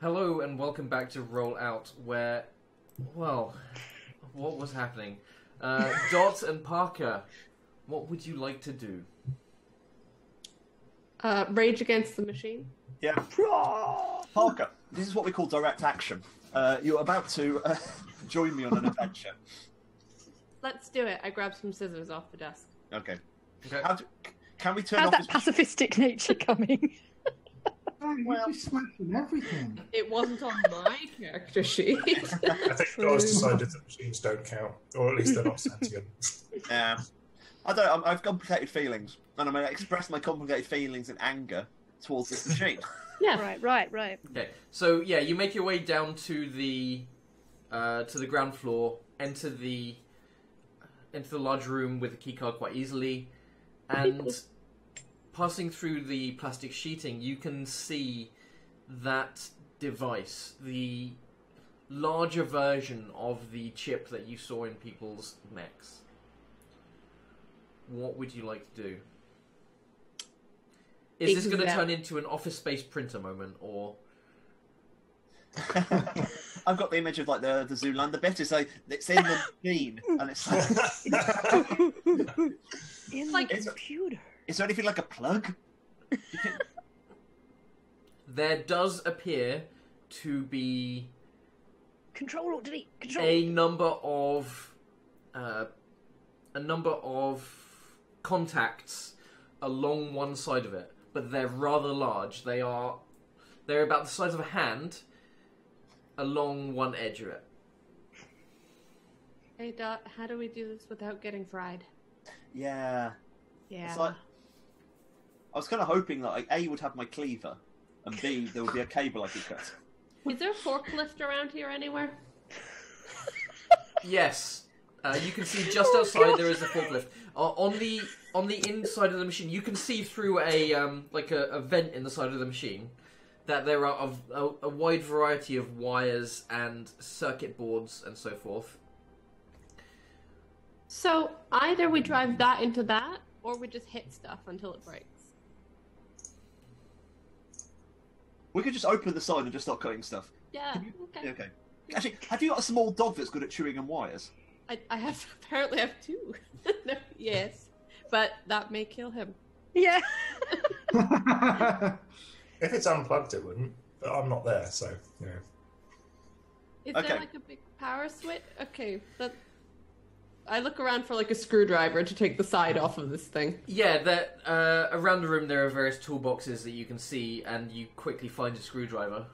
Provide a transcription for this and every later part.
Hello and welcome back to Roll Out, where, well, what was happening? Dot and Parker, what would you like to do? Rage Against the Machine. Yeah. Parker, this is what we call direct action. You're about to join me on an adventure. Let's do it. I grab some scissors off the desk. Okay. Okay. Can we turn How's off that this... pacifistic nature coming? Oh, you're just smashing everything. It wasn't on my character sheet. I think God's decided that machines don't count, or at least they're not sentient. Yeah. I've complicated feelings, and I'm going to express my complicated feelings in anger towards this machine. Yeah. Right. Okay, so yeah, you make your way down to the ground floor, enter the large room with the keycard quite easily, and passing through the plastic sheeting, you can see that device, the larger version of the chip that you saw in people's necks. What would you like to do? Is this going to turn into an Office Space printer moment, or...? I've got the image of like the Zoolander bit. It's like it's in the machine, and it's like In Like- the computer. is there anything like a plug? There does appear to be Control or delete. Control. a number of contacts along one side of it, but they're rather large. They're about the size of a hand along one edge of it. Hey, Dot, how do we do this without getting fried? Yeah. Yeah. It's like I was kind of hoping that like, A would have my cleaver, and B there would be a cable I could cut. Is there a forklift around here anywhere? Yes, you can see just outside there is a forklift. On the inside of the machine, you can see through a vent in the side of the machine that there are a wide variety of wires and circuit boards and so forth. So either we drive that into that, or we just hit stuff until it breaks. We could just open the side and just start cutting stuff. Yeah. Okay. Okay. Actually, have you got a small dog that's good at chewing on wires? I have apparently have two. No, yes, but that may kill him. Yeah. If it's unplugged, it wouldn't. But I'm not there, so you know. Is Okay. there like a big power switch? Okay, I look around for like a screwdriver to take the side off of this thing. Yeah, around the room there are various toolboxes that you can see, and you quickly find a screwdriver.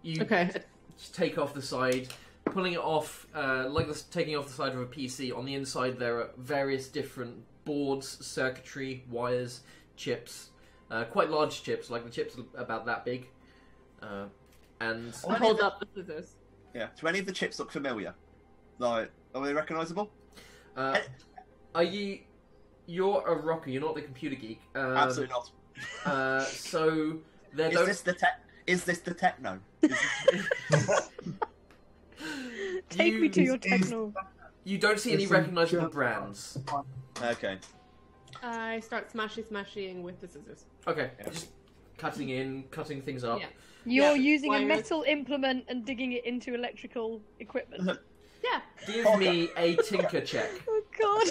You Okay. just take off the side, pulling it off, taking off the side of a PC. On the inside there are various different boards, circuitry, wires, chips, quite large chips, like the chips are about that big. And I hold up the scissors. Yeah. Do any of the chips look familiar? Like, are they recognisable? you're a rocker, you're not the computer geek. Absolutely not. So there Is this the techno? Take me to your techno. You don't see any It's recognisable just- brands. Okay. I start smashing with the scissors. Okay, just cutting things up. Yeah. You're Yeah, using a wires. metal implement and digging it into electrical equipment. Yeah. Give me a tinker check. Oh god.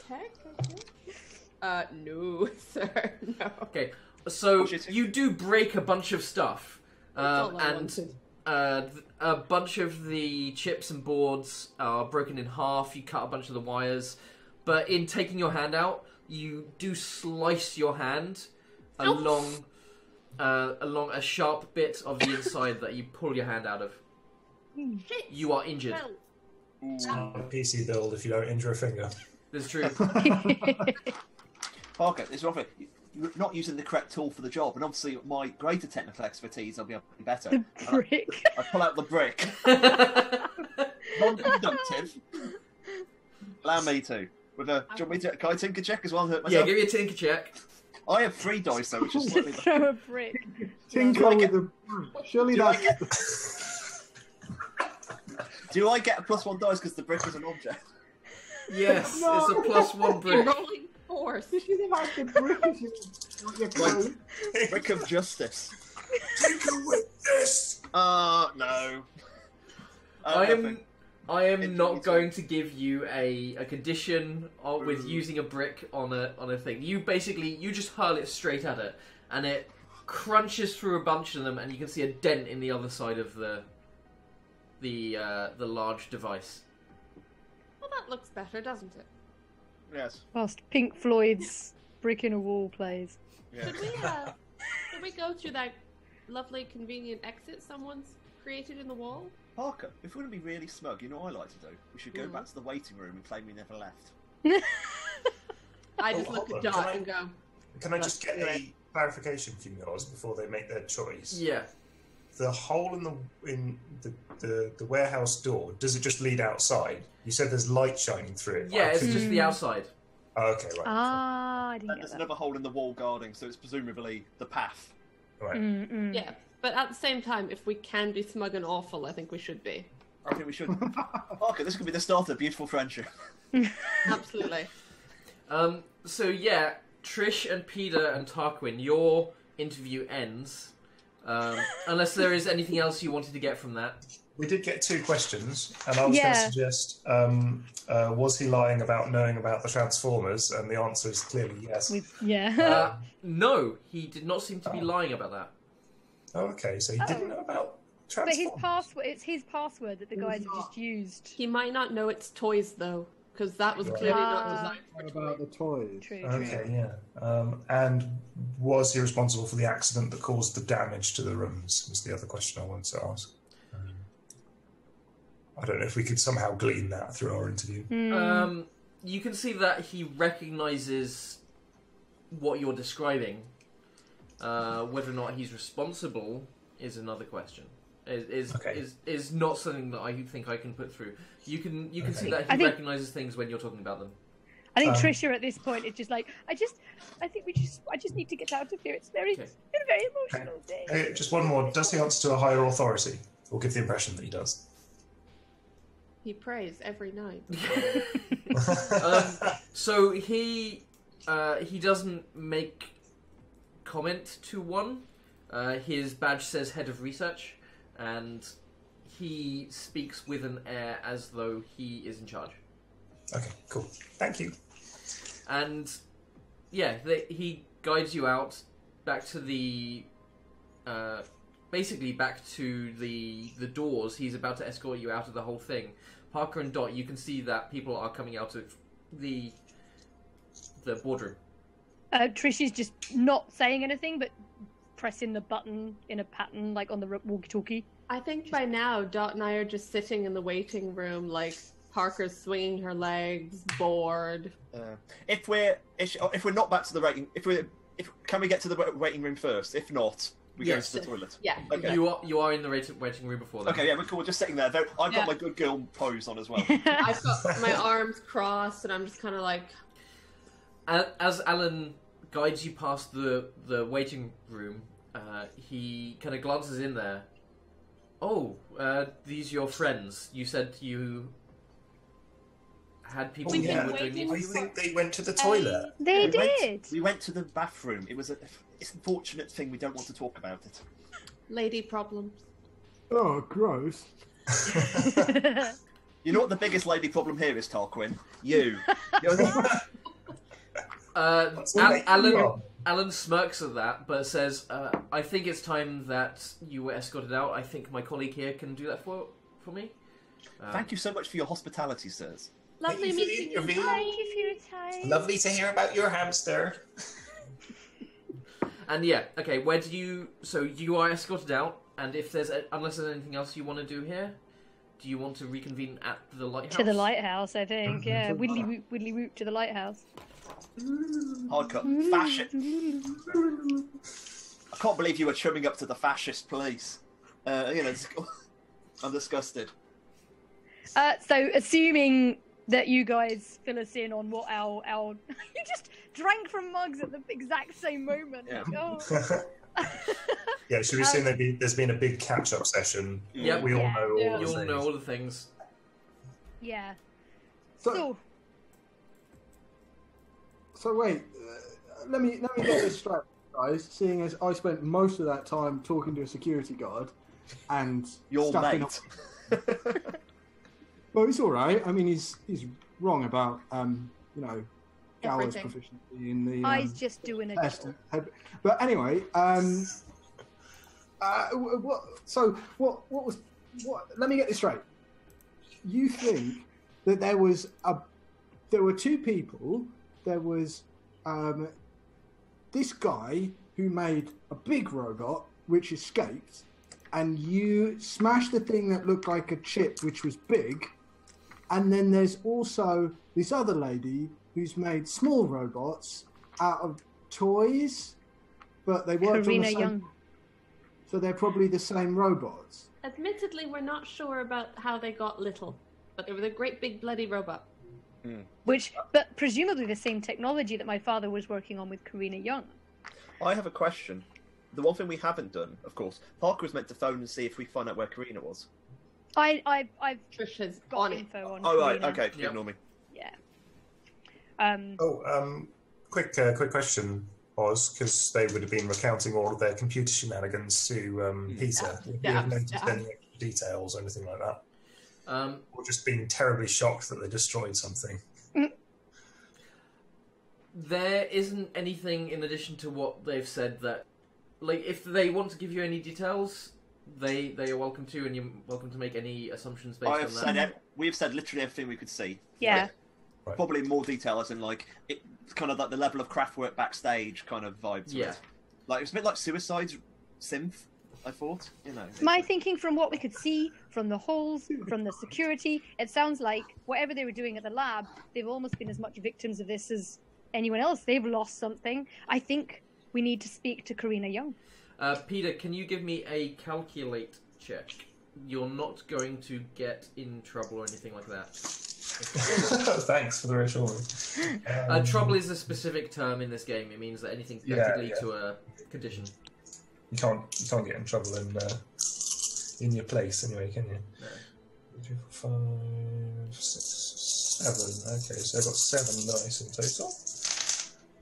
Tech, I think? No, sir, no. Okay, so What's your tinker? you do break a bunch of stuff, That's all I and wanted. a bunch of the chips and boards are broken in half. You cut a bunch of the wires, but in taking your hand out, you do slice your hand along a sharp bit of the inside that you pull your hand out of. Shit. You are injured. Well, It's not a PC build if you don't injure a finger. That's true. Parker, it's wrong. You're not using the correct tool for the job, and obviously my greater technical expertise, I'll be able to be better. The brick. I pull out the brick. Non-conductive. Allow me to. With a, do you want me to? Can I tinker check as well and hurt Yeah, myself? give me a tinker check. I have 3 dice though, which is slightly. Just throw a brick. Tinker Do I with get- the... Surely Do I that's... Do I get a +1 dice because the brick is an object? Yes, No. it's a +1 you're brick. rolling force. You should have had the brick. Not your clothes. Brick of justice. can witness. No. I am not going to give you a condition with using a brick on a thing. You just hurl it straight at it, and it crunches through a bunch of them, and you can see a dent in the other side of the large device. Well, that looks better, doesn't it? Yes. Whilst Pink Floyd's Brick in a Wall plays. Yeah. Should we go through that lovely, convenient exit someone's created in the wall? Parker, if we want to be really smug, you know what I like to do? We should go back to the waiting room and claim we never left. I just look at Dot and go. Can I just get a clarification from yours before they make their choice? Yeah. The hole in the warehouse door, does it just lead outside? You said there's light shining through it. Yeah, it's just the outside. Oh, okay, right. I didn't And get there's that. another hole in the wall guarding, so it's presumably the path. Right. Yeah, but at the same time, if we can be smug and awful, I think we should be. I think we should. Parker, this could be the start of a beautiful friendship. Absolutely. So yeah, Trish and Peter and Tarquin, your interview ends. Unless there is anything else you wanted to get from that. We did get 2 questions, and I was going to suggest, was he lying about knowing about the Transformers? And the answer is clearly yes. No, he did not seem to be lying about that. Oh, okay, so he didn't know about But his Transformers. password, it's his password that the guys have just used. He might not know it's toys, though, because that was clearly not designed for What about the toys? True. Okay, yeah. And was he responsible for the accident that caused the damage to the rooms? Was the other question I wanted to ask. I don't know if we could somehow glean that through our interview. You can see that he recognizes what you're describing. Whether or not he's responsible is another question. Is not something that I think I can put through. You can see that he recognizes things when you're talking about them. I think Trisha at this point is just like, I just need to get out of here. It's very, Okay. it's been a very emotional day. Hey, just one more. Does he answer to a higher authority? Or give the impression that he does? He prays every night. So he doesn't make comment to one. His badge says head of research, and he speaks with an air as though he is in charge. Okay, cool. Thank you. And yeah, he guides you out back to the basically back to the doors. He's about to escort you out of the whole thing. Parker and Dot, you can see that people are coming out of the boardroom. Trish is just not saying anything, but pressing the button in a pattern, like on the walkie-talkie. I think by now, Dot and I are just sitting in the waiting room, like Parker's swinging her legs, bored. If we're not back to the waiting, can we get to the waiting room first? If not, we go Yes. to the toilet. Yeah. Okay. You are in the waiting room before that. Okay, yeah, we're cool. We're just sitting there. I've Yeah. got my good girl pose on as well. I've got my arms crossed, and I'm just kind of like, As Alan guides you past the waiting room, he kind of glances in there. Oh, these your friends? You said you had people We've who been were doing waiting Oh, these. you think they went to the toilet? They We did. We went to the bathroom. It's a fortunate thing we don't want to talk about it. lady problems. Oh, gross. You know what the biggest lady problem here is, Tarquin? You. Alan smirks at that, but says, "I think it's time that you were escorted out. I think my colleague here can do that for me." Thank you so much for your hospitality, sirs. Lovely Thank you for the meeting you. interview. Thank you for your time. Lovely to hear about your hamster. And yeah, okay. Where do you? So you are escorted out, and if unless there's anything else you want to do here, do you want to reconvene at the lighthouse? To the lighthouse, I think. Yeah, widdly woot to the lighthouse. Hard cut. Fascist. I can't believe you were trimming up to the fascist police. I'm disgusted. So, assuming that you guys fill us in on what our you just drank from mugs at the exact same moment. Yeah. Oh. Yeah, should we assume there's been a big catch-up session? Yep. We all Yeah. know all Yeah. the You'll things. know all the things. Yeah. So wait, let me get this straight. guys, seeing as I spent most of that time talking to a security guard and You're stuffing late. Well, it's all right. I mean, he's wrong about Gower's Everything. proficiency in the I's just doing a test. job. But anyway, what was what? Let me get this straight. You think that there were two people. There was this guy who made a big robot which escaped, and you smashed the thing that looked like a chip which was big, and then there's also this other lady who's made small robots out of toys, but they worked on Corinna the same. Young. So they're probably the same robots. Admittedly, we're not sure about how they got little, but they were a great big bloody robot. But presumably the same technology that my father was working on with Corinna Young. I have a question. The one thing we haven't done, of course, Parker was meant to phone and see if we find out where Corinna was. I've Trish has got on it. info on. Oh, right, Corinna. okay, ignore me. Yeah. Quick question, Oz, because they would have been recounting all of their computer shenanigans to Peter. Would you have noticed any extra details or anything like that? Or just being terribly shocked that they destroyed something? There isn't anything in addition to what they've said that, like, if they want to give you any details, they are welcome to, and you're welcome to make any assumptions based on that. We have said literally everything we could see. Yeah. Right. Probably more detail, as in like it's kind of like the level of craft work backstage kind of vibe to Yeah. it. Like it's a bit like Suicide's synth. I thought, My thinking from what we could see, from the holes, from the security, it sounds like whatever they were doing at the lab, they've almost been as much victims of this as anyone else. They've lost something. I think we need to speak to Corinna Young. Peter, can you give me a calculate check? You're not going to get in trouble or anything like that. Thanks for the reassurance. Trouble is a specific term in this game. It means that anything that could lead to a condition. You can't get in trouble in your place anyway, can you? No. 2, 4, 5, 6, 7. Okay, so I've got 7 dice in total.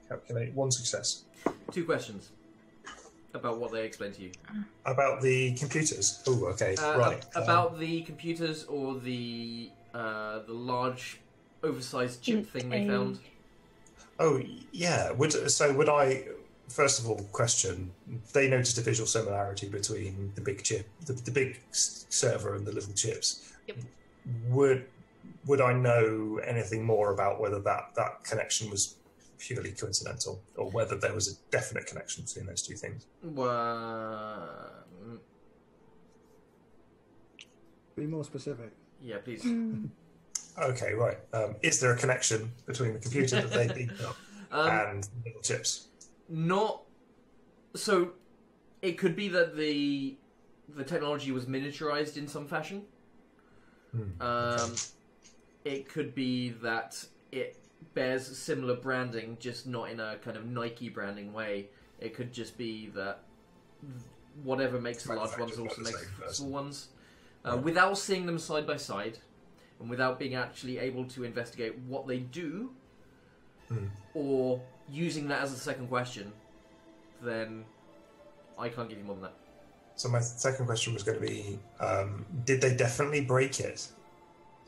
Calculate 1 success. 2 questions about what they explained to you. About the computers. Oh, okay, right. About the computers or the large, oversized chip thing they found. Oh, yeah. Would I? First of all, question: they noticed a visual similarity between the big chip, the big server, and the little chips. Yep. Would I know anything more about whether that connection was purely coincidental, or whether there was a definite connection between those two things? Be more specific. Yeah, please. Okay, right. Is there a connection between the computer that they beat up and the little chips? Not so. It could be that the technology was miniaturized in some fashion. Okay. It could be that it bears similar branding, just not in a kind of Nike branding way. It could just be that whatever makes the large ones also makes the small ones. Without seeing them side by side, and without being actually able to investigate what they do, or using that as a second question, then I can't give you more than that. So my second question was going to be, did they definitely break it?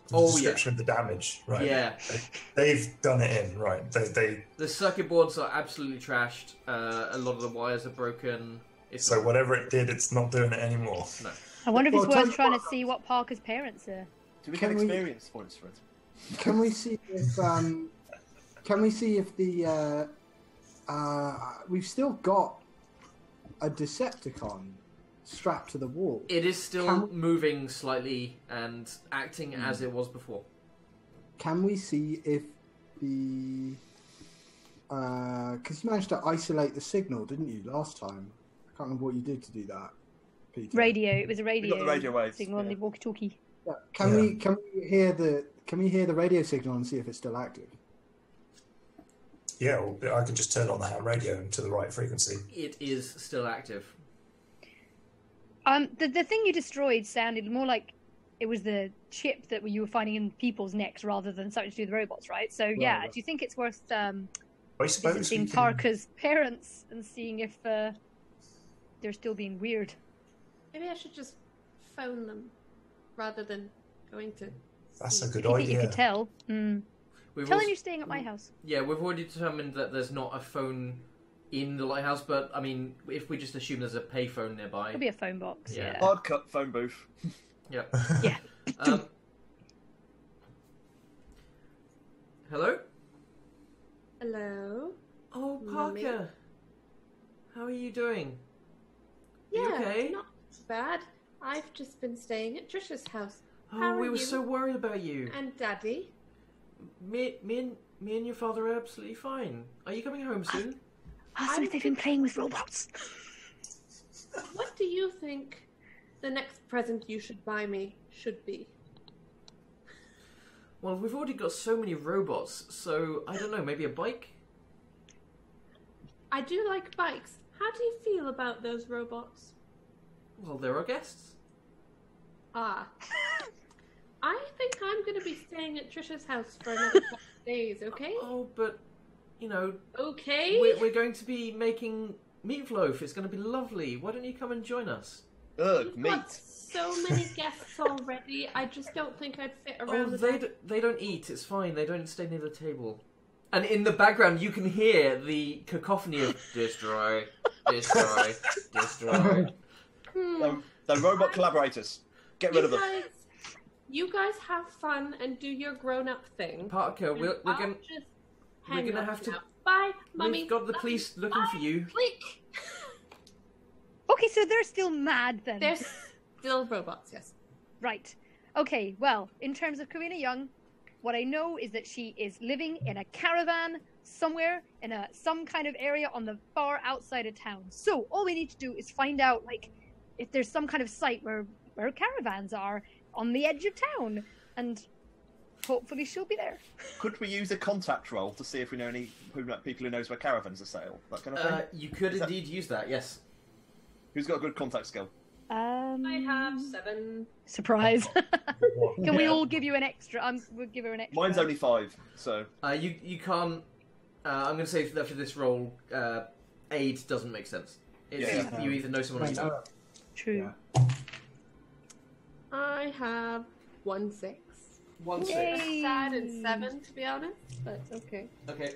The description of the damage, right? Yeah. They've done it in, right? They The circuit boards are absolutely trashed. A lot of the wires are broken. So whatever it did, it's not doing it anymore. No. I wonder if it's worth trying to see what Parker's parents are. Do we get experience points for it? Can we see if the we've still got a Decepticon strapped to the wall? It is still moving slightly and acting as it was before. Can we see if the because you managed to isolate the signal, didn't you, last time? I can't remember what you did to do that, Peter. Radio. It was a radio. We got the radio waves, signal on the walkie-talkie. Yeah. Can we hear the radio signal and see if it's still active? Yeah, well, I can just turn on the ham radio to the right frequency. It is still active. The thing you destroyed sounded more like it was the chip that you were finding in people's necks rather than something to do with the robots, right? So yeah, do you think it's worth I suppose visiting Parker's parents and seeing if they're still being weird. Maybe I should just phone them rather than going to. That's a good I think idea. you could tell. Tell them you're staying at my house. Yeah, we've already determined that there's not a phone in the lighthouse, but I mean, if we just assume there's a payphone nearby, There'll be a phone box. Yeah. Yeah. Hard cut phone booth. Yep. Yeah. Hello? Hello. Oh, Mummy? Parker. How are you doing? Yeah, you okay? not bad. I've just been staying at Trisha's house. Oh, How are we were you? so worried about you. And Daddy. Me and your father are absolutely fine. Are you coming home soon? Ask them if they've been playing with robots. What do you think the next present you should buy me should be? Well, we've already got so many robots, so I don't know, maybe a bike? I do like bikes. How do you feel about those robots? Well, they're our guests. Ah. I think I'm going to be staying at Trisha's house for another couple of days, okay? Oh, but, you know, Okay. we're going to be making meatloaf. It's going to be lovely. Why don't you come and join us? Ugh, You've meat. got so many guests already. I just don't think I'd fit around Oh, the they don't eat. It's fine. They don't stay near the table. And in the background, you can hear the cacophony of destroy, destroy, destroy. They're robot collaborators. Get rid of them. You guys have fun and do your grown-up thing. Parker, we're gonna have to. Now. Bye, Mummy. We've got the police looking for you. Click. Okay, so they're still mad then. They're still robots, yes. Right. Okay, well, in terms of Corinna Young, what I know is that she is living in a caravan somewhere in some kind of area on the far outside of town. So all we need to do is find out, like, if there's some kind of site where caravans are on the edge of town, and hopefully she'll be there. Could we use a contact roll to see if we know any people who knows where caravans are sailed? That kind of thing? You could indeed use that, yes. Who's got a good contact skill? I have 7. Surprise. Can we all give you an extra? We'll give her an extra. Mine's only 5, so... You can't... I'm going to say that for this role, aid doesn't make sense. It's you either know someone or you don't. True. Yeah. I have 1 6. 1 6. Yay. Sad and 7, to be honest, but okay. Okay.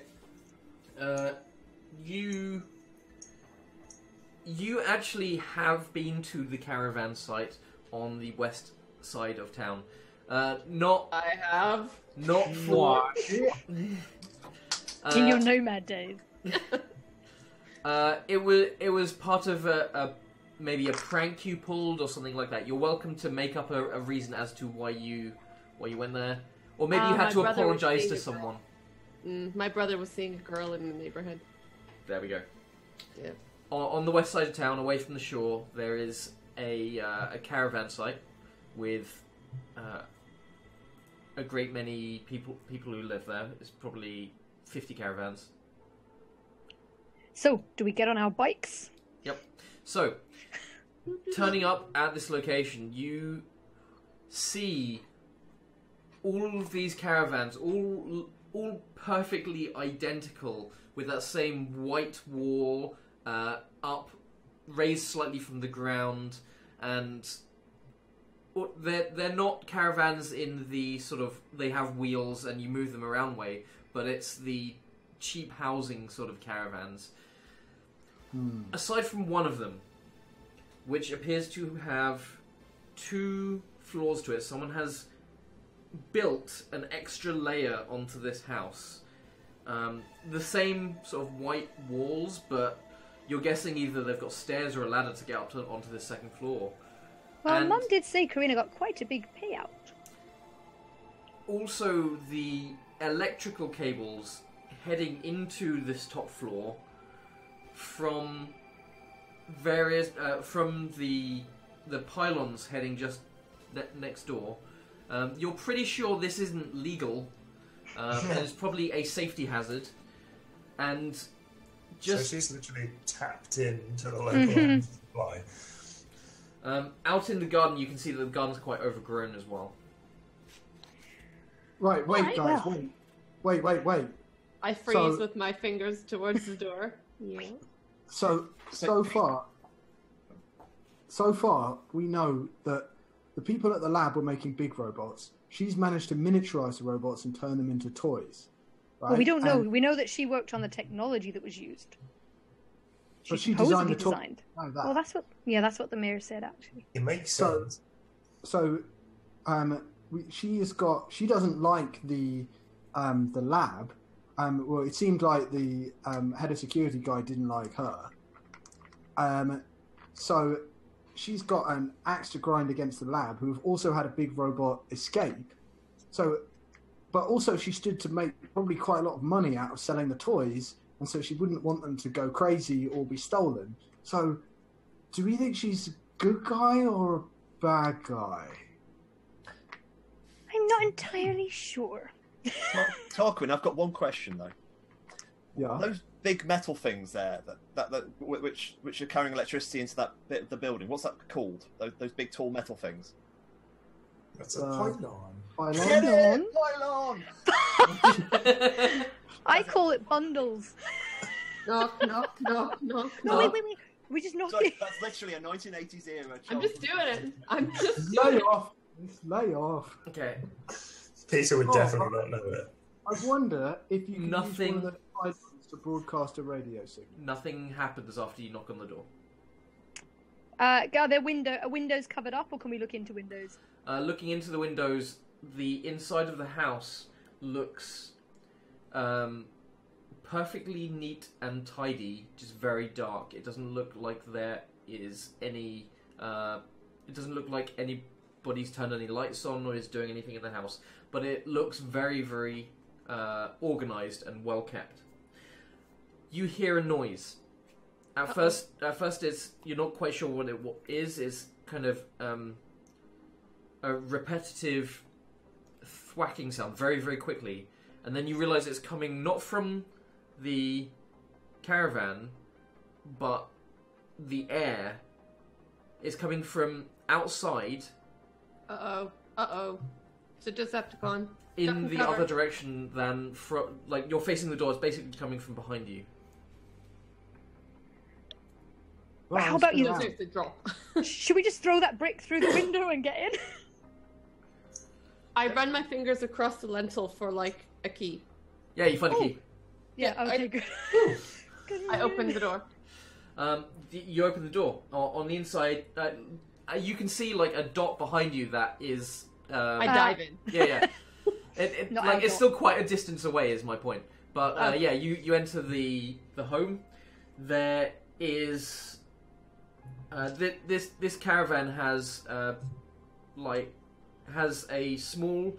You actually have been to the caravan site on the west side of town. Not I have. not for In your nomad days. it was part of maybe a prank you pulled or something like that. You're welcome to make up a reason as to why you went there, or maybe you had to apologize to someone. My brother was seeing a girl in the neighborhood. There we go. Yeah. On the west side of town, away from the shore, there is a caravan site with a great many people who live there. It's probably 50 caravans. So, do we get on our bikes? Yep. So, turning up at this location, you see all of these caravans, all perfectly identical, with that same white wall up, raised slightly from the ground, and they're not caravans in the sort of they have wheels and you move them around way, but it's the cheap housing sort of caravans. Aside from one of them, which appears to have 2 floors to it, someone has built an extra layer onto this house. The same sort of white walls, but you're guessing either they've got stairs or a ladder to get up onto the second floor. Well, And Mum did say Corinna got quite a big payout. also, the electrical cables heading into this top floor from various from the pylons heading just next door. You're pretty sure this isn't legal. And it's probably a safety hazard. And just So she's literally tapped into the local supply. out in the garden, you can see that the garden's quite overgrown as well. Right, wait, Right, guys, well. wait. I freeze with my fingers towards the door. Yeah. So far, we know that the people at the lab were making big robots. She's managed to miniaturize the robots and turn them into toys. Right? Well, we don't know. We know that she worked on the technology that was used. But she designed the toy. Well, that's what the mayor said actually. It makes sense. She doesn't like the lab. Well, it seemed like the head of security guy didn't like her. So she's got an axe to grind against the lab, who've also had a big robot escape. But also she stood to make probably quite a lot of money out of selling the toys, and so she wouldn't want them to go crazy or be stolen. So, do we think she's a good guy or a bad guy? I'm not entirely sure. Tarquin, I've got one question though. Yeah. Those big metal things there, which are carrying electricity into that bit of the building. What's that called? Those big tall metal things. That's a pylon. Pylon. I call it bundles. Knock. No, wait. We just knocked it. That's literally a 1980s era. I'm just doing it. Lay off. Okay. Peter would definitely not know it. I wonder if you can Nothing. use one of the pylons to broadcast a radio signal. Nothing happens after you knock on the door. Are there windows covered up, or can we look into windows? Looking into the windows, the inside of the house looks perfectly neat and tidy, just very dark. It doesn't look like there is any... it doesn't look like anybody's turned any lights on or is doing anything in the house. But it looks very, very organised and well kept. You hear a noise. At first, you're not quite sure what it is. It's kind of a repetitive thwacking sound, very, very quickly, and then you realise it's coming not from the caravan, but the air is coming from outside. Uh-oh. It's a Decepticon. In the other direction than from, like, you're facing the door. It's basically coming from behind you. Well, how about you? The drop. Should we just throw that brick through the window and get in? I run my fingers across the lintel for, like, a key. Yeah, you find a key. Yeah, okay, good. I open the door. You open the door. On the inside, you can see, like, a dot behind you that is... I dive in. Yeah. It's still quite a distance away, is my point. But, you enter the home. There is... This caravan has a small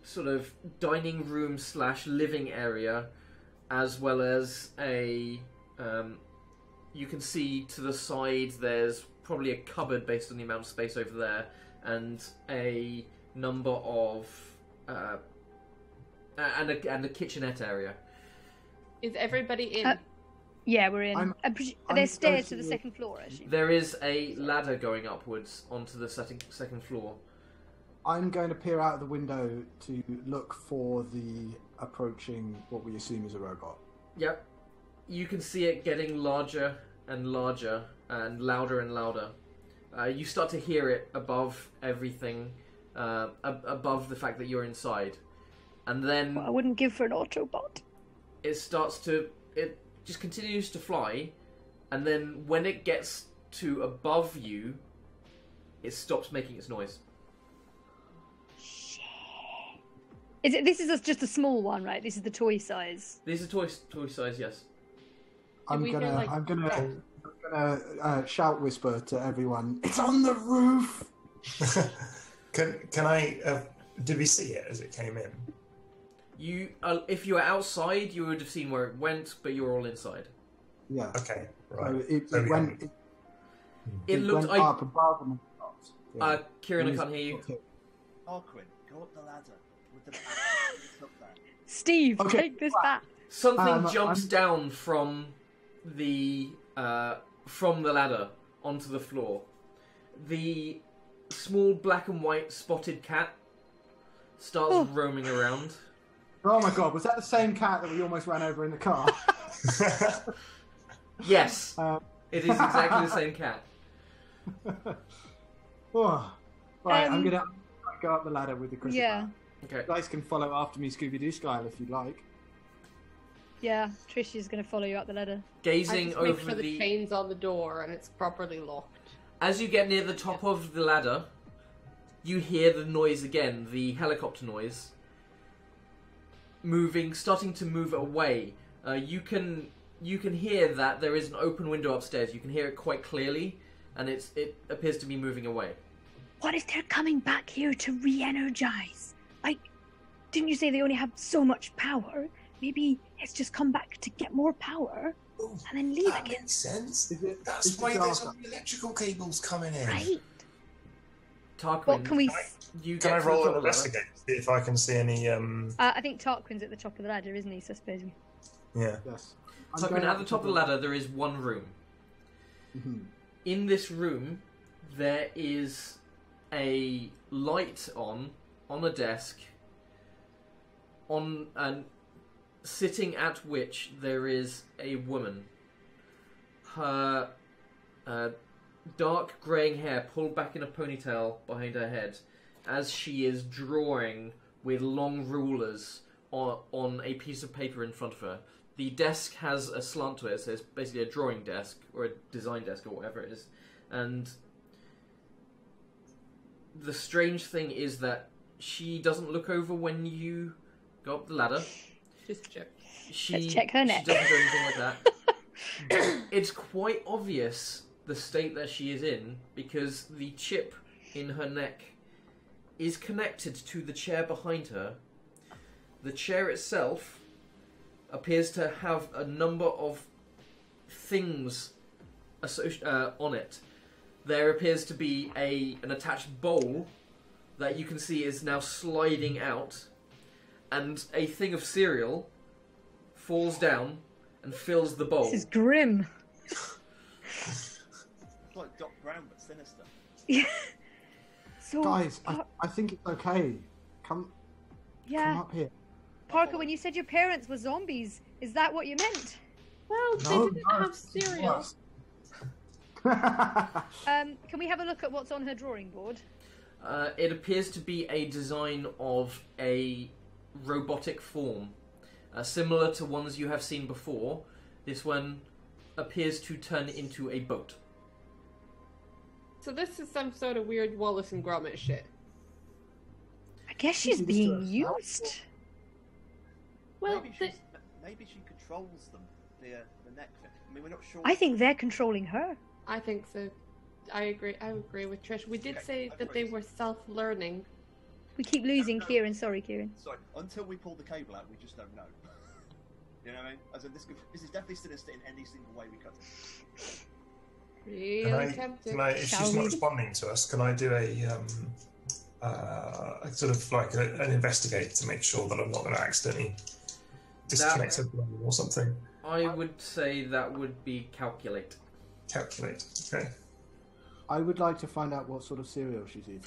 sort of dining room / living area, as well as a you can see to the side there's probably a cupboard based on the amount of space over there, and a number of and a kitchenette area. Is everybody in? Yeah, we're in. Are there stairs to the second floor, I assume? There is a ladder going upwards onto the second floor. I'm going to peer out of the window to look for the approaching, what we assume is a robot. Yep. You can see it getting larger and larger and louder. You start to hear it above everything, above the fact that you're inside. And then... Well, I wouldn't give for an Autobot. It just continues to fly, and then when it gets to above you, it stops making its noise. Shit. This is just a small one, right? This is the toy size. This is toy size, yes. I'm gonna shout whisper to everyone. It's on the roof. Can I? Did we see it as it came in? You, if you were outside, you would have seen where it went, but you're all inside. Yeah. Okay. Right. So it looked went up above and yeah. Kieran, I can't hear you. Arquin, go up the ladder with the back. Steve, take this back. Something jumps down from the ladder onto the floor. The small black and white spotted cat starts roaming around. Oh my god, was that the same cat that we almost ran over in the car? Yes. It is exactly the same cat. Oh. Right, I'm gonna go up the ladder with the crystal. Yeah. Okay. You guys can follow after me, Scooby-Doo style, if you'd like. Yeah, Trish is going to follow you up the ladder. Gazing make over sure the chain's on the door and it's properly locked. As you get near the top of the ladder, you hear the noise again, the helicopter noise. Starting to move away. You can hear that there is an open window upstairs. You can hear it quite clearly, and it appears to be moving away. What if they're coming back here to re-energize? Like, didn't you say they only have so much power? Maybe it's just come back to get more power and then leave that again. Makes sense. That's is why it there's darker? all the electrical cables coming in. Right. Tarquin, What can we... Can I roll an investigate to see if I can see any? I think Tarquin's at the top of the ladder, isn't he, so I suppose? Yeah. Yes. Tarquin, at the top of the ladder, there is one room. Mm-hmm. In this room, there is a light on a desk, and sitting at which there is a woman. Her dark greying hair pulled back in a ponytail behind her head, as she is drawing with long rulers on a piece of paper in front of her. The desk has a slant to it, so it's basically a drawing desk, or a design desk, or whatever it is. And the strange thing is that she doesn't look over when you go up the ladder. Just check. Let's check her neck. She doesn't do anything like that. It's quite obvious the state that she is in, because the chip in her neck is connected to the chair behind her. The chair itself appears to have a number of things on it. There appears to be an attached bowl that you can see is now sliding out, and a thing of cereal falls down and fills the bowl. This is grim. It's like Doc Brown, but sinister. Yeah. So, Guys, I think it's okay. Come up here. Parker, when you said your parents were zombies, is that what you meant? Well, they didn't have cereal. Can we have a look at what's on her drawing board? It appears to be a design of a robotic form, similar to ones you have seen before. This one appears to turn into a boat. So this is some sort of weird Wallace and Gromit shit. I guess she's being used. Well, maybe she controls them. The neck thing. I mean, we're not sure. I think they're controlling her. I think so. I agree with Trish. We did say that they were self-learning. We keep losing Kieran. Sorry, Kieran. Sorry. Until we pull the cable out, we just don't know. You know what I mean? As in, this is definitely sinister in any single way we cut it. Really tempted. If she's not responding to us, can I do a sort of like an investigate to make sure that I'm not going to accidentally disconnect her brain or something? I would say that would be calculate. Calculate, okay. I would like to find out what sort of cereal she's eating.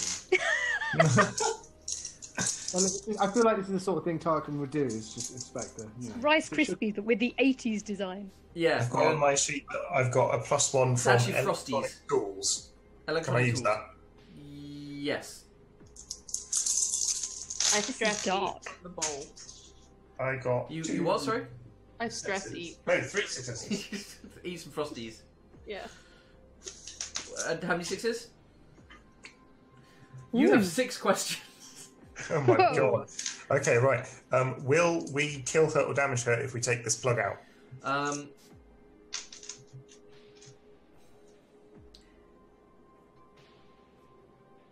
Well, I feel like this is the sort of thing Tarkin would do, is just inspect the... Rice Krispies, but with the 80s design. Yeah. I've got on my sheet that I've got a +1 It's from actually electronic Frosties. tools. Can I Electronic use tools. that? Yes. I stress dark. eat the bowl. I got You what, sorry? I stress eat. No, 3 successes. Eat some Frosties. Yeah. And how many sixes? You have 6 questions. Oh my god. Okay, right. Will we kill her or damage her if we take this plug out?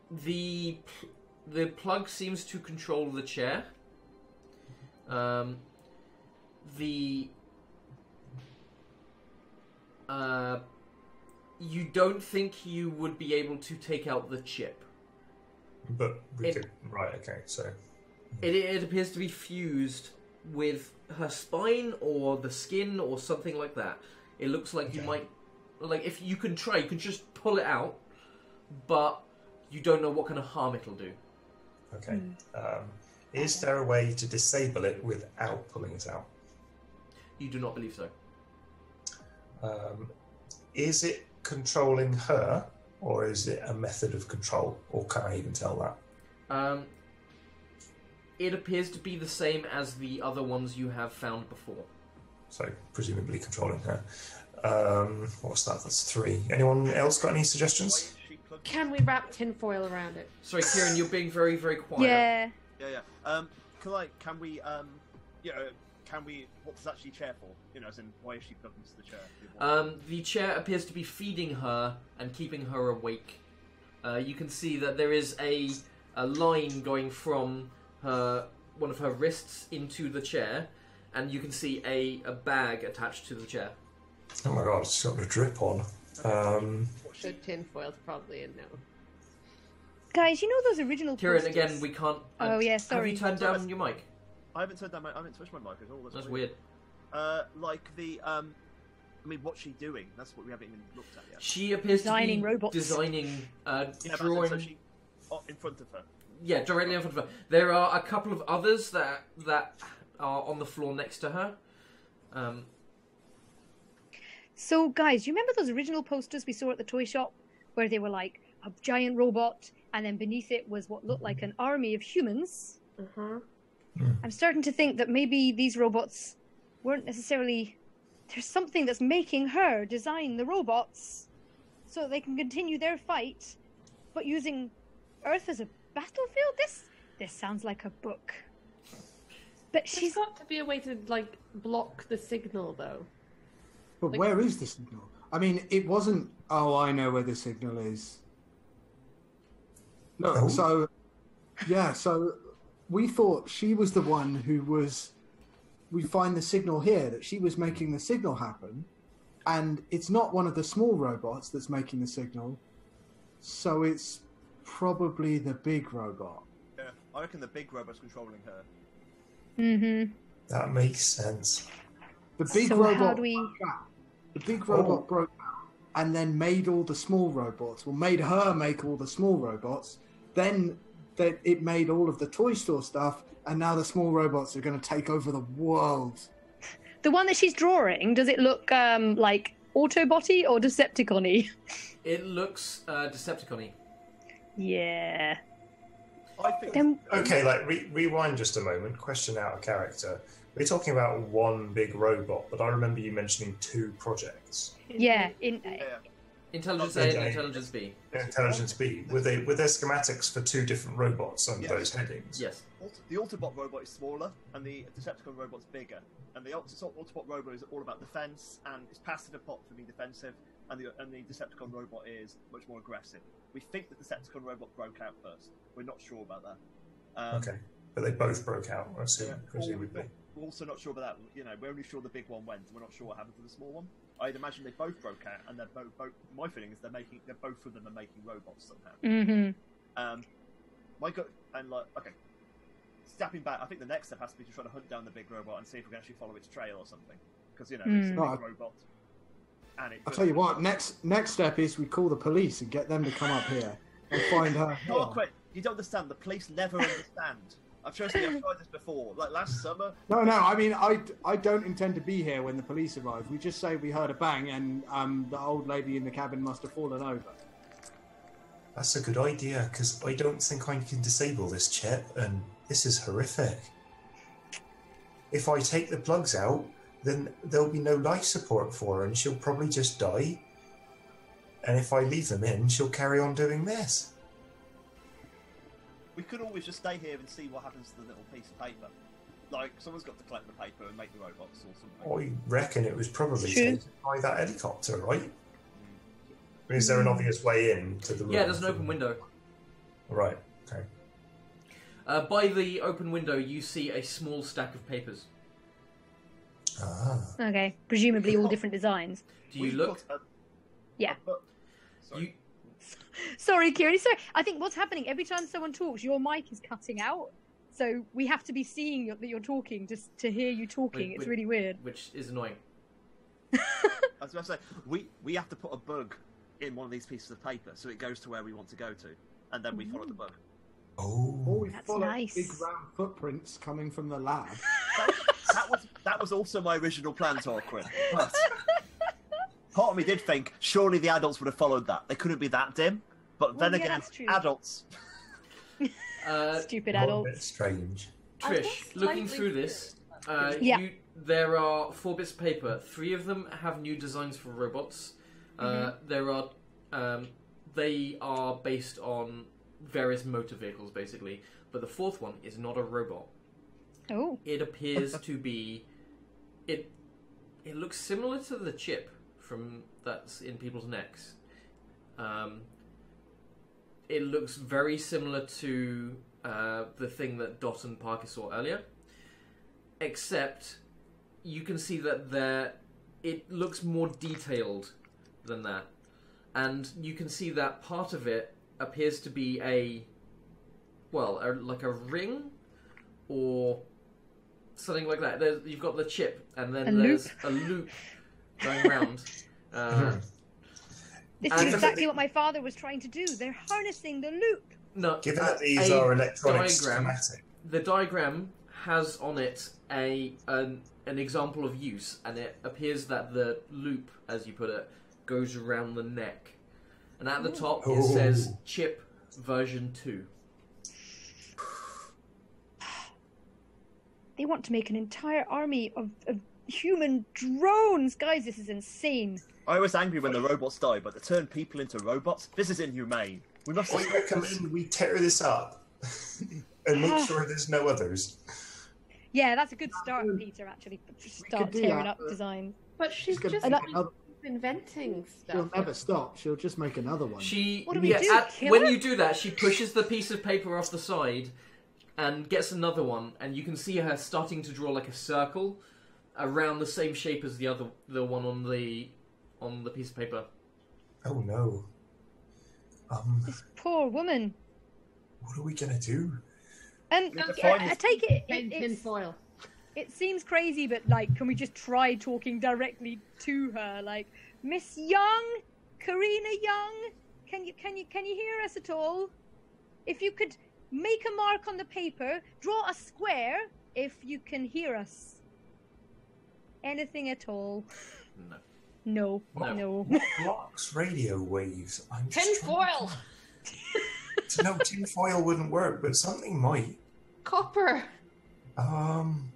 The plug seems to control the chair. You don't think you would be able to take out the chip. But we could. Right, okay, so. It appears to be fused with her spine or the skin or something like that. It looks like you might... Like, if you can try, you can just pull it out, but you don't know what kind of harm it'll do. Okay. Is there a way to disable it without pulling it out? You do not believe so. Is it controlling her, or is it a method of control, or can I even tell that? It appears to be the same as the other ones you have found before. So, presumably controlling her. What's that? That's 3. Anyone else got any suggestions? Can we wrap tinfoil around it? Sorry, Kieran, you're being very, very quiet. Yeah. Can we? What's that actually chair for? You know, as in, why is she plugged into the chair? The chair appears to be feeding her and keeping her awake. You can see that there is a line going from one of her wrists into the chair, and you can see a bag attached to the chair. Oh my god, it's got a drip on. So tinfoil's probably in now. Guys, you know those original Kieran, posters? again, we can't... Oh, yeah, sorry. Have you turned down your mic? I haven't turned down I haven't switched my mic at all. That's weird. What's she doing? That's what we haven't even looked at yet. She appears Designing to be robots. designing, drawing... drawing... So she, in front of her. Yeah, directly in front of her. There are a couple of others that are on the floor next to her. So, guys, you remember those original posters we saw at the toy shop? Where they were like a giant robot, and then beneath it was what looked like an army of humans? Uh-huh. I'm starting to think that maybe these robots weren't necessarily... There's something that's making her design the robots so that they can continue their fight, but using Earth as a battlefield? This sounds like a book. But There's got to be a way to, like, block the signal, though. But Like- where is the signal? I mean, it wasn't, oh, I know where the signal is. No, Oh. so we thought she was the one who was, we find the signal here, that she was making the signal happen, and it's not one of the small robots that's making the signal, so it's probably the big robot. Yeah, I reckon the big robot's controlling her. Mm-hmm. That makes sense. The big So robot how do we... broke out. The big robot broke out and then made all the small robots. Well, made her make all the small robots. Then it made all of the toy store stuff, and now the small robots are going to take over the world. The one that she's drawing, does it look like Autobot-y or Decepticon-y? It looks Decepticon-y. Yeah. I think. Then... Okay, rewind just a moment. Question out of character. We're talking about one big robot, but I remember you mentioning 2 projects. Yeah. Intelligence A and Intelligence B. Intelligence B. Were there schematics for 2 different robots under those headings? Yes. The Autobot robot is smaller, and the Decepticon robot's bigger. And the Autobot robot is all about defense, and it's passive apart from being defensive, and the Decepticon robot is much more aggressive. We think the Decepticon robot broke out first. We're not sure about that. Okay, but they both broke out, I assume, presumably. We're also not sure about that. You know, we're only sure the big one went. We're not sure what happened to the small one. I'd imagine they both broke out, and they're both. My feeling is they're both of them are making robots somehow. Mm-hmm. Okay. Stepping back, I think the next step has to be to try to hunt down the big robot and see if we can actually follow its trail or something. Because it's a big robot. And I'll tell you what. Next step is we call the police and get them to come up here and find her. Oh, wait, you don't understand. The police never understand. I've tried this before. Like last summer. No. I mean, I don't intend to be here when the police arrive. We just say we heard a bang and the old lady in the cabin must have fallen over. That's a good idea, because I don't think I can disable this chip, and this is horrific. If I take the plugs out, then there'll be no life support for her, and she'll probably just die. And if I leave them in, she'll carry on doing this. We could always just stay here and see what happens to the little piece of paper. Like, someone's got to collect the paper and make the robots or something. I reckon it was probably taken by that helicopter, right? Is there an obvious way in to the room? Yeah, there's an open window. Right, okay. By the open window, you see a small stack of papers. Ah. Okay. Presumably all different designs. Do you look? Yeah. Sorry. Sorry, Kieran. Sorry. I think what's happening every time someone talks, your mic is cutting out. So we have to be seeing that you're talking just to hear you talking. It's really weird. Which is annoying. I was about to say, we have to put a bug in one of these pieces of paper so it goes to where we want to go to, and then we follow the bug. Oh, we That's follow nice. big round footprints coming from the lab. That was also my original plan, Torquin. But part of me did think surely the adults would have followed that. They couldn't be that dim. But then yeah, again, that's true. adults. Stupid A adults. bit strange. Trish, looking through this, Yeah. there are 4 bits of paper. 3 of them have new designs for robots. There are, they are based on various motor vehicles, basically. But the 4th one is not a robot. Oh. It appears to be, it looks similar to the chip from that's in people's necks. It looks very similar to the thing that Dot and Parker saw earlier, except you can see that it looks more detailed than that, and you can see that part of it appears to be like a ring or something like that. You've got the chip, and then there's a loop going around. This is exactly what my father was trying to do. They're harnessing the loop. No, Given that these are electronic schematic. The diagram has on it an example of use, and it appears that the loop, as you put it, goes around the neck. And at the top it says chip version 2. They want to make an entire army of human drones. Guys, this is insane. I was angry when the robots died, but to turn people into robots, this is inhumane. We must. I recommend we tear this up and make sure there's no others. Yeah, that's a good start, Peter, actually. Start tearing up designs. But she's just inventing stuff. She'll never stop. She'll just make another one. What do we do? When you do that, she pushes the piece of paper off the side and gets another one, and you can see her starting to draw like a circle around the same shape as the one on the piece of paper. Oh no. This poor woman. What are we gonna do? And I take it. Tinfoil. It seems crazy, but like, can we just try talking directly to her? Like, Miss Young, Corinna Young, can you hear us at all? If you could make a mark on the paper, draw a square. If you can hear us, anything at all? No. What blocks radio waves? Tinfoil. No, tinfoil wouldn't work, but something might. Copper. Can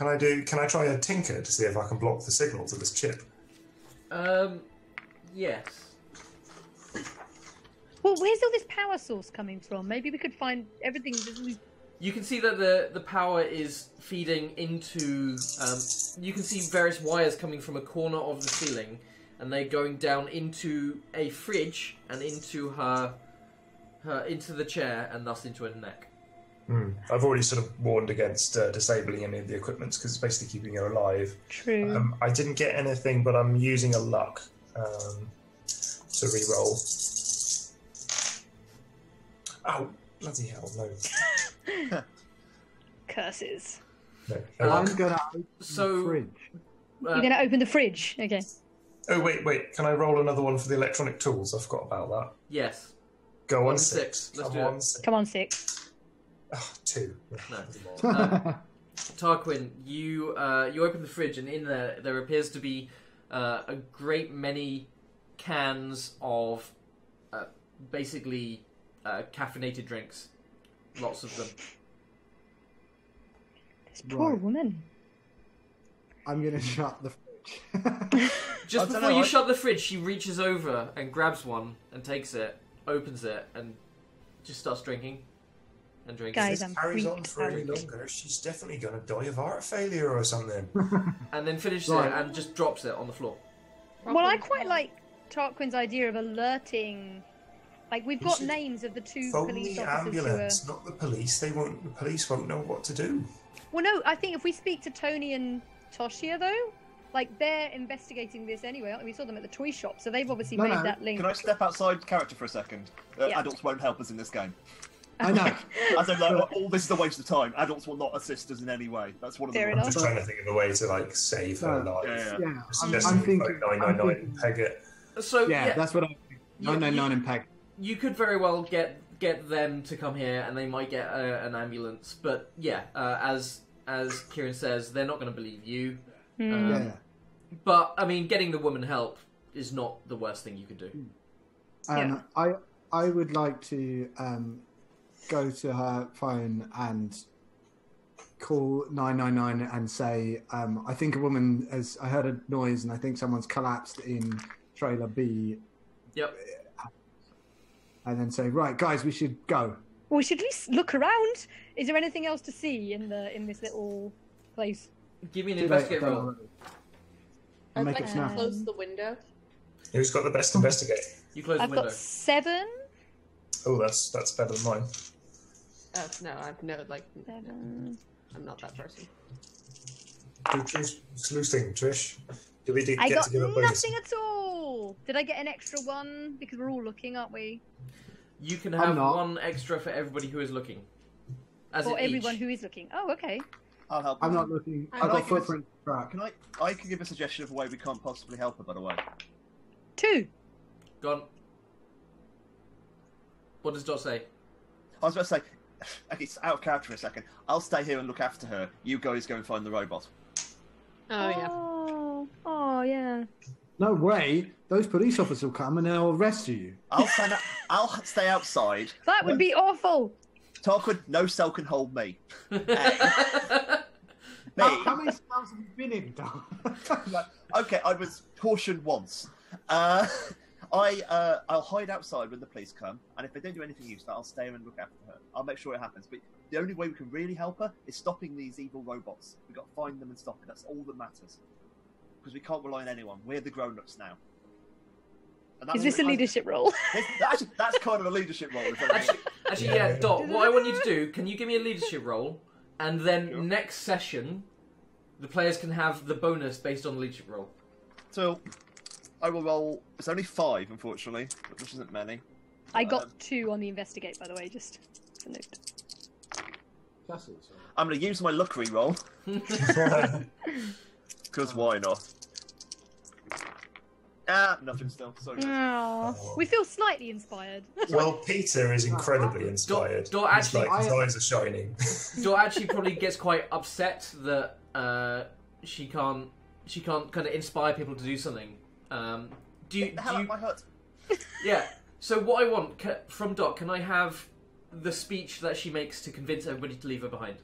I try a tinker to see if I can block the signal to this chip? Yes. Well, where's all this power source coming from? Maybe we could find everything. You can see that the power is feeding into. You can see various wires coming from a corner of the ceiling, and they're going down into a fridge and into her into the chair, and thus into her neck. I've already sort of warned against disabling any of the equipment because it's basically keeping her alive. True. I didn't get anything, but I'm using a luck to re-roll. Oh, bloody hell, no. Curses. No. I'm going to open the fridge. You're going to open the fridge? Okay. Oh, wait. Can I roll another one for the electronic tools? I forgot about that. Yes. Go on, On 6. six. Let's do it. 6. Come on, 6. Oh, 2. No. Tarquin, you open the fridge, and in there appears to be a great many cans of basically caffeinated drinks. Lots of them. This poor woman. I'm going to shut the fridge. Just before you shut the fridge, she reaches over and grabs one and takes it, opens it, and just starts drinking. And drinking. Guys, If I'm this carries on freaked for any out. longer, she's definitely going to die of heart failure or something. And then finishes it and just drops it on the floor. Well, I quite like Tarquin's idea of alerting. Like, we've got names of the 2 Phone police the officers ambulance, not the police. The police won't know what to do. Well, no, I think if we speak to Tony and Toshia, though, like, they're investigating this anyway, aren't they? We saw them at the toy shop, so they've obviously made that link. Can I step outside character for a second? Yeah. Adults won't help us in this game. I know. As in, like, all this is a waste of time. Adults will not assist us in any way. That's one of the Fair I'm enough. just trying to think of a way to like save her life. Yeah. I'm thinking 999 and peg it. So that's what I'm thinking. 999 and peg. You could very well get get them to come here, and they might get an ambulance. But yeah, as Kieran says, they're not going to believe you. Yeah. But I mean, getting the woman help is not the worst thing you could do. I would like to go to her phone and call 999 and say, I think a woman I heard a noise and I think someone's collapsed in trailer B. Yep. And then say, right, guys, we should go. Well, we should at least look around. Is there anything else to see in this little place? Give me an investigate roll. I'll make I'd it like snap. to close the window. Who's got the best investigate? You close I've the window. got 7. Oh, that's better than mine. Oh no, I've no like. 7. I'm not that person. Sleuthing, Trish. Did we I get got to give a bonus? nothing at all. Did I get an extra one? Because we're all looking, aren't we? You can I'm have not. one extra for everybody who is looking. As For in everyone each. who is looking. Oh, okay. I'll help. I'm not looking. I I've like got it. footprint track. Can I can give a suggestion of a way we can't possibly help her, by the way. 2. Gone. What does Dot say? I was about to say, okay, it's out of character for a second. I'll stay here and look after her. You guys go and find the robot. Oh yeah. Oh, yeah. No way. Those police officers will come and they'll arrest you. I'll stay outside. That would be awful. Tarquin, no cell can hold me. Me. How many cells have you been in, Don? Okay, I was cautioned once. I'll hide outside when the police come, and if they don't do anything useful, I'll stay and look after her. I'll make sure it happens. But the only way we can really help her is stopping these evil robots. We've got to find them and stop it. That's all that matters. Because we can't rely on anyone. We're the grown-ups now. And Is this a leadership role? That's kind of a leadership role. Actually, yeah, Dot, what I want you to do, can you give me a leadership roll? And then next session, the players can have the bonus based on the leadership roll. So, I will roll. It's only 5, unfortunately, which isn't many. I got 2 on the investigate, by the way, just for note. I'm going to use my luck re-roll. Because why not? Nothing still. Sorry. Oh, we feel slightly inspired. Well, Peter is incredibly inspired. Dot actually, His eyes are shining. Dot actually probably gets quite upset that she can't kind of inspire people to do something. Get the hell out of my hut. Yeah. So what I want from Dot, can I have the speech that she makes to convince everybody to leave her behind?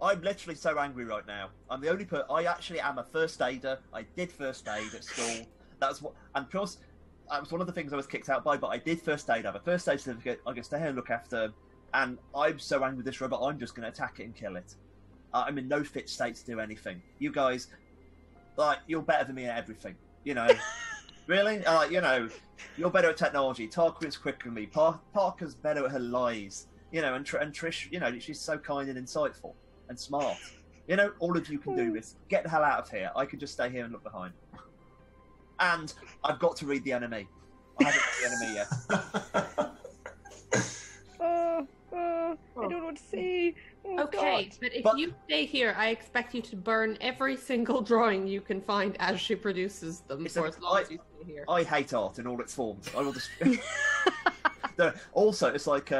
I'm literally so angry right now. I'm the only person. I actually am a first aider. I did first aid at school. That's what. And of course, that was one of the things I was kicked out by. But I did first aid. I have a first aid certificate. I can stay here and look after. And I'm so angry with this robot. I'm just going to attack it and kill it. I'm in no fit state to do anything. You guys, you're better than me at everything. You know, really. You're better at technology. Tarquin's quicker than me. Parker's better at her lies. And Trish. She's so kind and insightful. And smart. All of you can do this. Get the hell out of here. I can just stay here and look behind. And I've got to read the enemy. I haven't read the enemy yet. I don't know what to say. Oh, Okay, God. but if you stay here, I expect you to burn every single drawing you can find as she produces them for as long as you stay here. I hate art in all its forms. I will just. Also, it's like,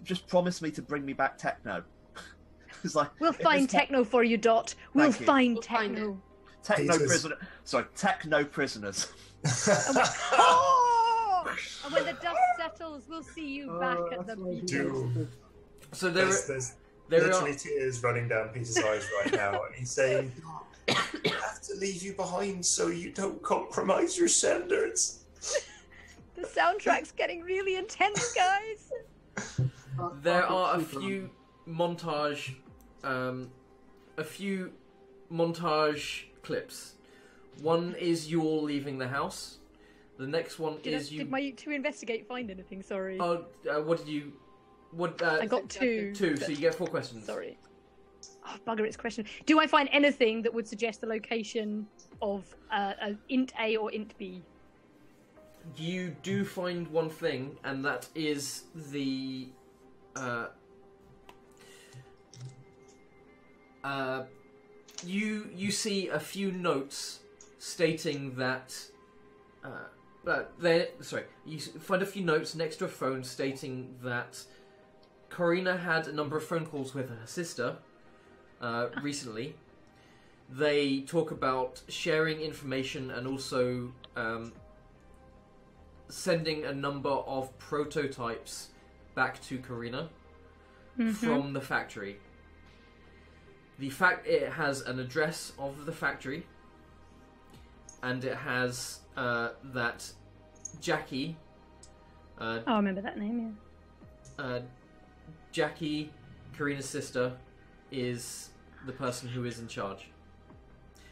just promise me to bring me back techno. It's like We'll find techno for you, Dot. We'll Thank you. find We'll find techno. techno prisoners. Oh! And when the dust settles, we'll see you back at the beach. So There's there literally are. tears running down Peter's eyes right now, and he's saying, "I have to leave you behind so you don't compromise your standards." The soundtrack's getting really intense, guys. There are a few montage clips. One is you all leaving the house. The next one is you. Did my 2 investigate find anything? Sorry. Oh, what did you? What? I got 2. 2, so you get 4 questions. Sorry. Oh, bugger, it's a question. Do I find anything that would suggest the location of int A or int B? You do find one thing, and that is the. You see a few notes stating that you find a few notes next to a phone stating that Corinna had a number of phone calls with her sister recently. They talk about sharing information and also sending a number of prototypes back to Corinna from the factory. It has an address of the factory, and it has that Jackie. I remember that name. Yeah. Jackie, Corinna's sister, is the person who is in charge.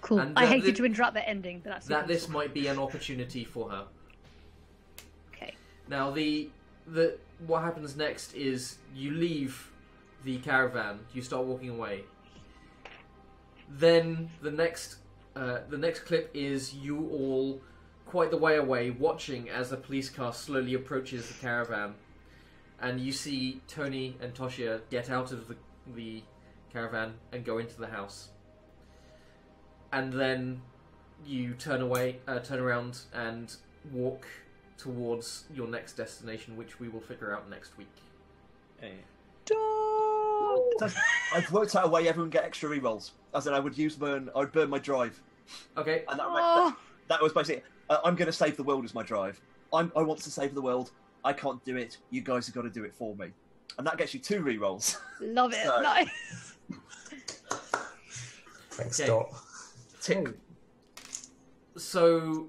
Cool. And I hated to interrupt the ending, but that's that. This might be an opportunity for her. Okay. Now, what happens next is you leave the caravan. You start walking away. Then the next clip is you all quite the way away, watching as a police car slowly approaches the caravan, and you see Tony and Toshia get out of the caravan and go into the house. And then you turn around and walk towards your next destination, which we will figure out next week. Hey. I've worked out a way everyone get extra rerolls. As in, I would burn my drive. Okay. And that was basically, I'm going to save the world as my drive. I want to save the world. I can't do it. You guys have got to do it for me. And that gets you 2 rerolls. Love it. Nice. Thanks, Okay. Dot. Tick. So,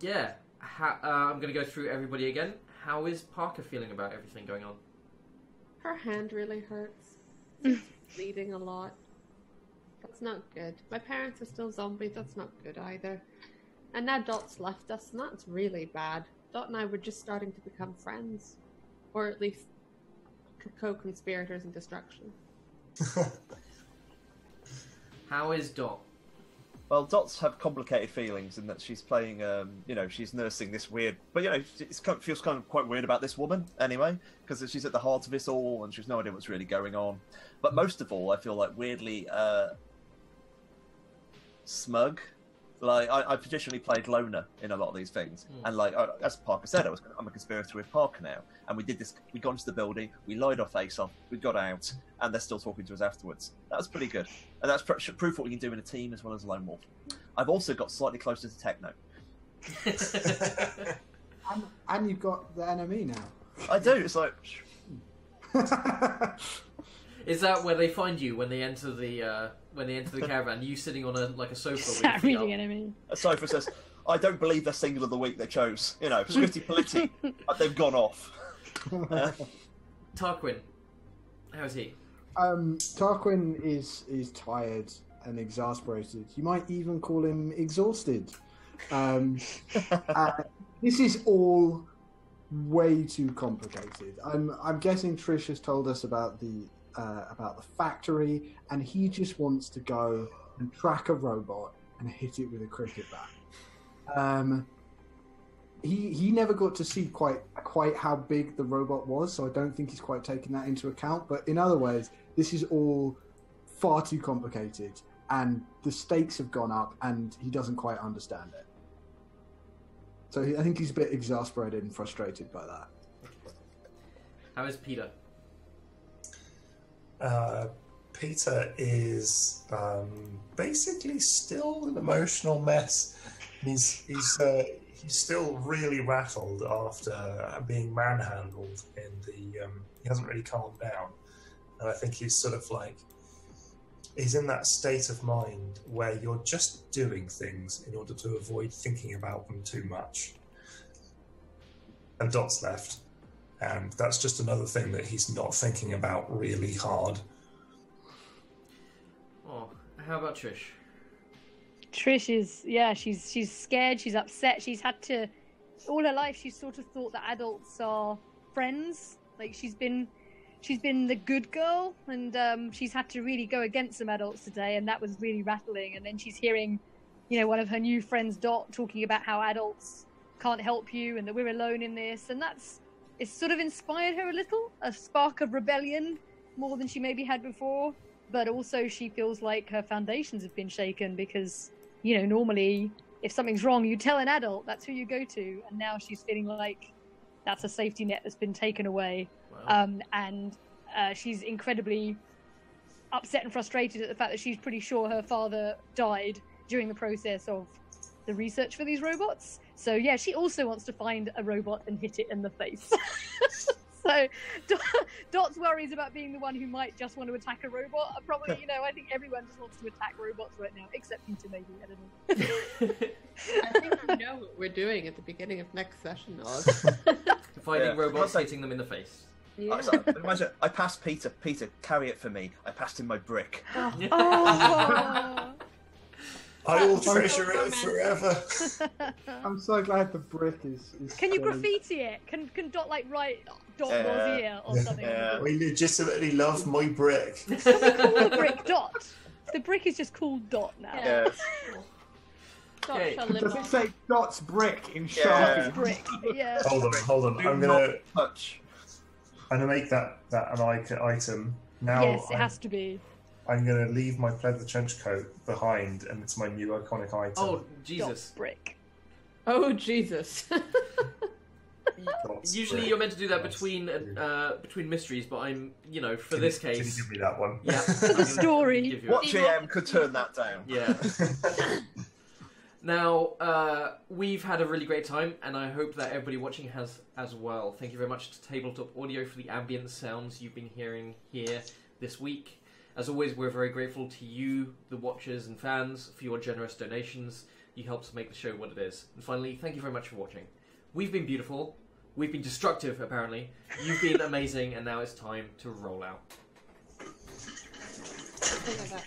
yeah, I'm going to go through everybody again. How is Parker feeling about everything going on? Her hand really hurts. She's bleeding a lot. That's not good. My parents are still zombies. That's not good either. And now Dot's left us, and that's really bad. Dot and I were just starting to become friends. Or at least co-conspirators in destruction. How is Dot? Well, Dots have complicated feelings in that she's playing, she's nursing this weird... But, it feels kind of quite weird about this woman, anyway, because she's at the heart of it all, and she's no idea what's really going on. But most of all, I feel like weirdly smug. Like, I've traditionally played loner in a lot of these things. And, as Parker said, I'm a conspirator with Parker now. And we did this, we got into the building, we lied our face off, we got out, and they're still talking to us afterwards. That was pretty good. And that's proof what we can do in a team as well as a lone wolf. I've also got slightly closer to techno. and you've got the enemy now. I do, it's like... Is that where they find you when they enter the caravan? You sitting on a sofa with your feet reading up? enemy. A sofa says, I don't believe they're single of the week they chose. Swifty Politi, they've gone off. Tarquin, how is he? Tarquin is tired and exasperated. You might even call him exhausted. This is all way too complicated. I'm guessing Trish has told us about the factory, and he just wants to go and track a robot and hit it with a cricket bat. He never got to see quite how big the robot was, so I don't think he's quite taken that into account. But in other ways, this is all far too complicated, and the stakes have gone up, and he doesn't quite understand it. So I think he's a bit exasperated and frustrated by that. How is Peter? Peter is basically still an emotional mess. He's still really rattled after being manhandled in the. He hasn't really calmed down, and I think he's sort of like he's in that state of mind where you're just doing things in order to avoid thinking about them too much. And Dot's left, and that's just another thing that he's not thinking about really hard. Oh, how about Trish? Trish is, she's scared, she's upset, she's had to, all her life she's sort of thought that adults are friends, like she's been the good girl, and she's had to really go against some adults today, and that was really rattling. And then she's hearing, one of her new friends, Dot, talking about how adults can't help you and that we're alone in this, and it's sort of inspired her a little, a spark of rebellion, more than she maybe had before. But also she feels like her foundations have been shaken because, normally if something's wrong, you tell an adult. That's who you go to. And now she's feeling like that's a safety net that's been taken away. Wow. And she's incredibly upset and frustrated at the fact that she's pretty sure her father died during the process of the research for these robots. So yeah, she also wants to find a robot and hit it in the face. So Dot's worries about being the one who might just want to attack a robot are probably, I think everyone just wants to attack robots right now, except Peter maybe, I don't know. I think we know what we're doing at the beginning of next session, Oz. Finding robots, hitting them in the face. Yeah. Imagine, I passed Peter. Peter, carry it for me. I passed him my brick. Oh. I will treasure it forever. I'm so glad the brick is Can you so- graffiti it? Can Dot write Dot was here or something? Yeah. I legitimately love my brick. Can we call the brick Dot? The brick is just called Dot now. Yeah. Dot Okay. shall live Does it on. say Dot's brick in Yeah. Sharpie? Brick. Yeah. Hold on. Do I'm not gonna touch. make that an item. Now Yes, it has to be. I'm gonna leave my pleather trench coat behind, and it's my new iconic item. Oh, Jesus. Dot brick. Oh, Jesus. Dot's Usually brick. you're meant to do that Nice. between mysteries, but I'm, for Can this you- Can case... you give me that one? Yeah. The story. Give you What it. GM could turn that down? Yeah. Now, we've had a really great time, and I hope that everybody watching has as well. Thank you very much to Tabletop Audio for the ambient sounds you've been hearing here this week. As always, we're very grateful to you, the watchers and fans, for your generous donations. You help to make the show what it is. And finally, thank you very much for watching. We've been beautiful. We've been destructive, apparently. You've been amazing, and now it's time to roll out. Look at that.